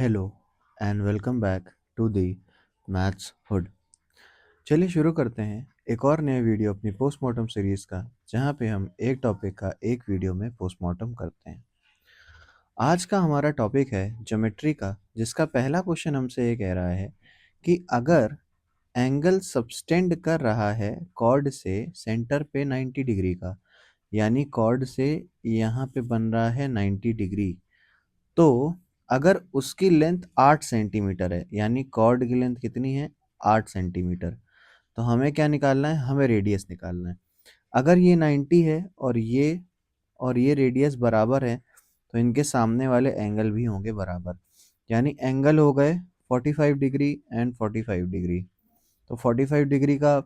Hello and welcome back to the maths hood. चलिए शुरू करते हैं एक और नया वीडियो अपनी पोस्टमार्टम सीरीज़ का, जहां पे हम एक टॉपिक का एक वीडियो में पोस्टमार्टम करते हैं। आज का हमारा टॉपिक है ज्योमेट्री का, जिसका पहला क्वेश्चन हमसे ये कह रहा है कि अगर एंगल सबटेंड कर रहा है कॉर्ड से सेंटर पे 90 डिग्री का, यानी कॉर्ड से यहाँ पे बन रहा है 90 डिग्री, तो अगर उसकी लेंथ 8 सेंटीमीटर है, यानी कॉर्ड की लेंथ कितनी है 8 सेंटीमीटर, तो हमें क्या निकालना है, हमें रेडियस निकालना है। अगर ये 90 है और ये रेडियस बराबर है, तो इनके सामने वाले एंगल भी होंगे बराबर, यानी एंगल हो गए 45 डिग्री एंड 45 डिग्री। तो 45 डिग्री का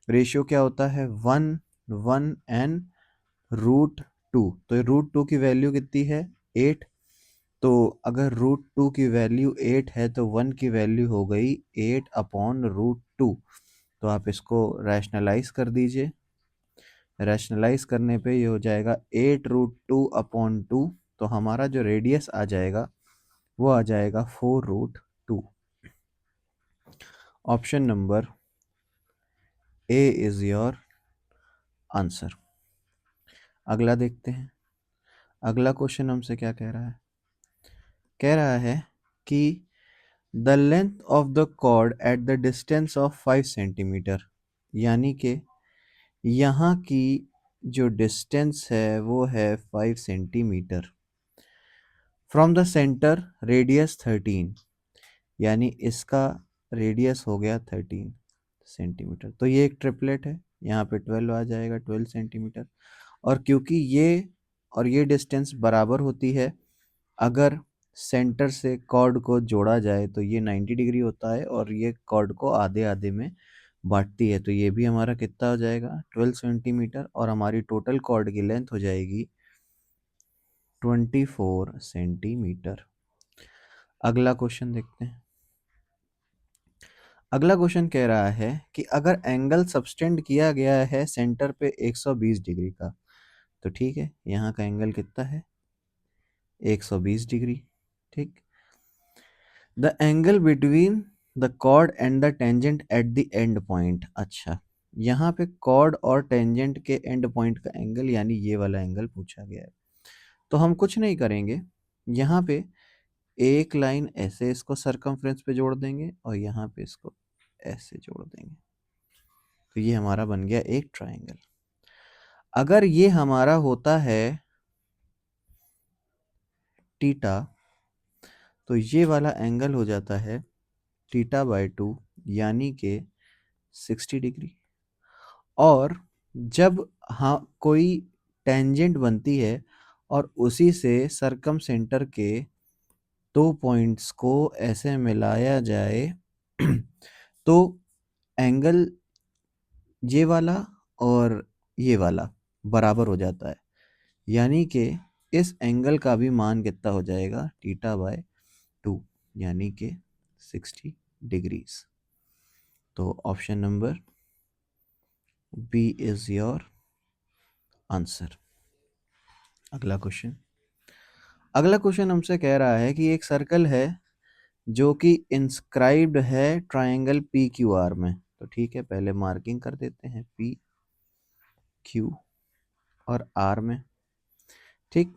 रेशियो क्या होता है 1 1 एंड √2। तो √2 की वैल्यू कितनी है 8। तो अगर √2 की वैल्यू 8 है तो 1 की वैल्यू हो गई 8/√2। तो आप इसको रैशनलाइज कर दीजिए। रैशनलाइज करने पे ये हो जाएगा 8√2/2। तो हमारा जो रेडियस आ जाएगा वो आ जाएगा 4√2। Option number A is your answer. अगला देखते हैं। अगला क्वेश्चन हमसे क्या कह रहा है कि the length of the chord at the distance of 5 centimetre, यानी कि यहाँ की जो डिस्टेंस है वो है 5 centimetre, from the centre radius 13, यानी इसका रेडियस हो गया 13 सेंटीमीटर। तो ये एक ट्रिपलेट है, यहाँ पे 12 आ जाएगा 12 सेंटीमीटर। और क्योंकि ये डिस्टेंस बराबर होती है, अगर सेंटर से कॉर्ड को जोड़ा जाए तो ये 90 डिग्री होता है और ये कॉर्ड को आधे आधे में बांटती है। तो ये भी हमारा कितना हो जाएगा 12 सेंटीमीटर, और हमारी टोटल कॉर्ड की लेंथ हो जाएगी 24 सेंटीमीटर। अगला क्वेश्चन देखते हैं। अगला क्वेश्चन कह रहा है कि अगर एंगल सबटेंड किया गया है सेंटर पे 120 डिग्री का, तो ठीक है, यहाँ का एंगल कितना है 120 डिग्री। ठीक, the angle between the chord and the tangent at the end point. अच्छा, यहाँ पे कॉर्ड और टेंजेंट के एंड पॉइंट का एंगल, यानी ये वाला एंगल पूछा गया है। तो हम कुछ नहीं करेंगे, यहाँ पे एक लाइन ऐसे इसको सरकमफ्रेंस पे जोड़ देंगे और यहाँ पे इसको ऐसे जोड़ देंगे, तो ये हमारा बन गया एक ट्रायंगल। अगर ये हमारा होता है थीटा, तो ये वाला एंगल हो जाता है θ/2, यानी कि 60 डिग्री। और जब हाँ कोई टेंजेंट बनती है और उसी से सरकम सेंटर के दो पॉइंट्स को ऐसे मिलाया जाए तो एंगल ये वाला और ये वाला बराबर हो जाता है, यानी कि इस एंगल का भी मान कितना हो जाएगा θ/2, यानी कि 60 डिग्रीज। तो option number B is your answer. अगला क्वेश्चन हमसे कह रहा है कि एक सर्कल है जो कि इंस्क्राइब्ड है ट्रायंगल पी क्यू आर में। तो ठीक है, पहले मार्किंग कर देते हैं पी क्यू और आर में। ठीक,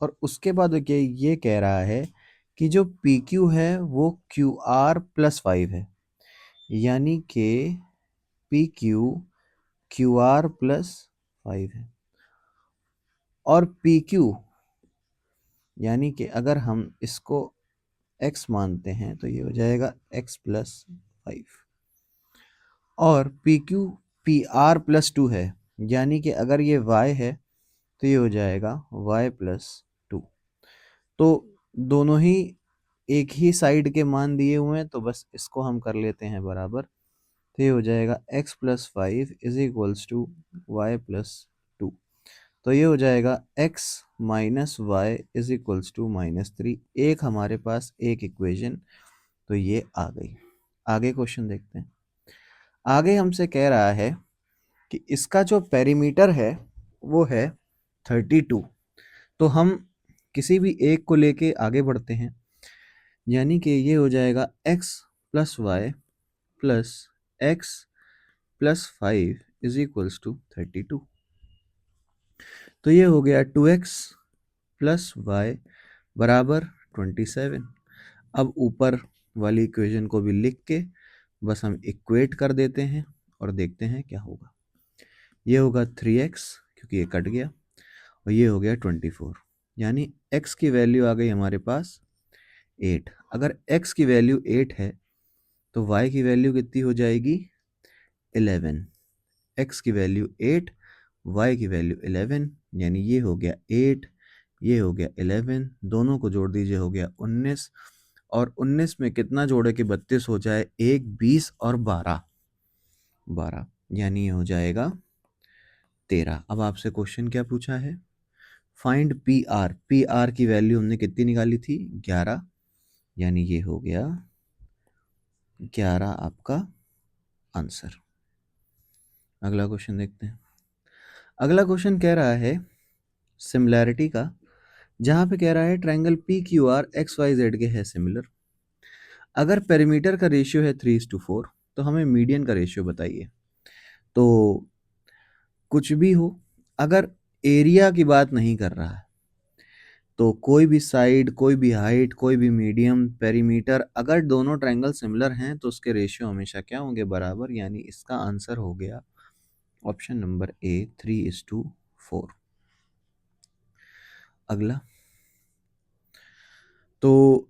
और उसके बाद ये कह रहा है कि जो पी क्यू है वो क्यू आर प्लस 5 है, यानी कि P Q Q R plus 5 है। और पी क्यू यानी कि अगर हम इसको x मानते हैं तो ये हो जाएगा x प्लस 5। और P Q P R plus 2 है, यानी कि अगर ये y है तो ये हो जाएगा y प्लस 2। तो दोनों ही एक ही साइड के मान दिए हुए हैं, तो बस इसको हम कर लेते हैं बराबर। तो ये हो जाएगा x plus 5 is equals to y plus 2। तो ये हो जाएगा x minus y is equals to -3। एक हमारे पास एक इक्वेशन तो ये आ गई। आगे क्वेश्चन देखते हैं। आगे हमसे कह रहा है कि इसका जो पेरीमीटर है वो है 32। तो हम किसी भी एक को लेके आगे बढ़ते हैं। यानी कि ये हो जाएगा x plus y plus x plus 5 is equals to 32। तो ये हो गया 2x प्लस वाई बराबर 27। अब ऊपर वाली इक्वेशन को भी लिख के बस हम इक्वेट कर देते हैं और देखते हैं क्या होगा। ये होगा 3x क्योंकि ये कट गया, और ये हो गया 24, यानी x की वैल्यू आ गई हमारे पास 8। अगर x की वैल्यू 8 है तो y की वैल्यू कितनी हो जाएगी 11। x की वैल्यू 8, y की वैल्यू 11, यानी ये हो गया 8, ये हो गया 11, दोनों को जोड़ दीजिए हो गया 19, और 19 में कितना जोड़े कि 32 हो जाए, 1 20 और 12, यानी ये हो जाएगा 13। अब आपसे क्वेश्चन क्या पूछा है, find P R. P R की वैल्यू हमने कितनी निकाली थी 11, यानी ये हो गया 11 आपका आंसर। अगला क्वेश्चन देखते हैं। अगला क्वेश्चन कह रहा है सिमिलैरिटी का, जहां पे कह रहा है triangle P Q R X Y Z के है सिमिलर। अगर पेरीमीटर का रेशियो है 3:4 तो हमें मीडियन का रेशियो बताइए। तो कुछ भी हो, अगर एरिया की बात नहीं कर रहा है तो कोई भी साइड, कोई भी हाइट, कोई भी मीडियम, पेरीमीटर, अगर दोनों ट्रायंगल सिमिलर हैं तो उसके रेशियो हमेशा क्या होंगे, बराबर। यानी इसका आंसर हो गया ऑप्शन नंबर ए 3:4। अगला, तो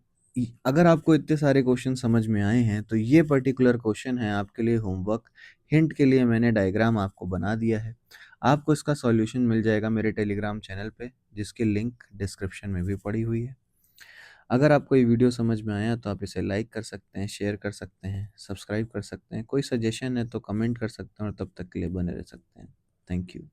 अगर आपको इतने सारे क्वेश्चन समझ में आए हैं तो ये पर्टिकुलर क्वेश्चन है आपके लिए होमवर्क। हिंट के लिए मैंने डायग्राम आपको बना दिया है। आपको इसका सॉल्यूशन मिल जाएगा मेरे टेलीग्राम चैनल पे, जिसकी लिंक डिस्क्रिप्शन में भी पड़ी हुई है। अगर आपको ये वीडियो समझ में आया तो आप इसे लाइक कर सकते हैं, शेयर कर सकते हैं, सब्सक्राइब कर सकते हैं। कोई सजेशन है तो कमेंट कर सकते हैं, और तब तक के लिए बने रह सकते हैं। Thank you.